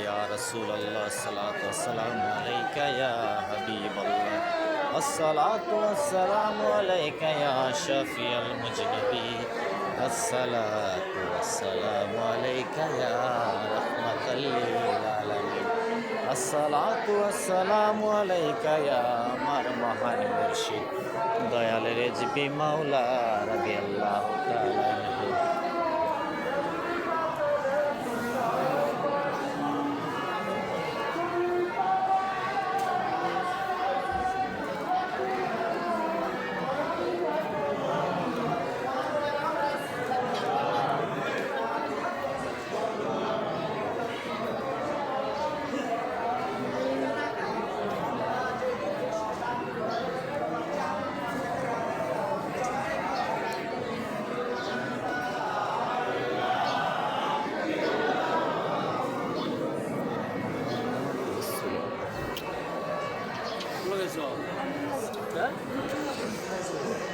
ইয়া রাসূলুল্লাহ, আসসালাতু ওয়াসসালামু আলাইকা ইয়া হাবিবাল্লাহ, আসসালাতু ওয়াসসালামু আলাইকা ইয়া শাফিয়াল মুজনিবিন, আসসালাতু ওয়াসসালামু আলাইকা ইয়া রাহমাতাল লিল আলামিন, আসসালাতু ওয়াসসালামু আলাইকা ইয়া আমার মহান মুর্শিদ দয়াল রেজবি মাওলা রাদিয়াল্লাহু তাআলা আনহু। 모르겠어. 네?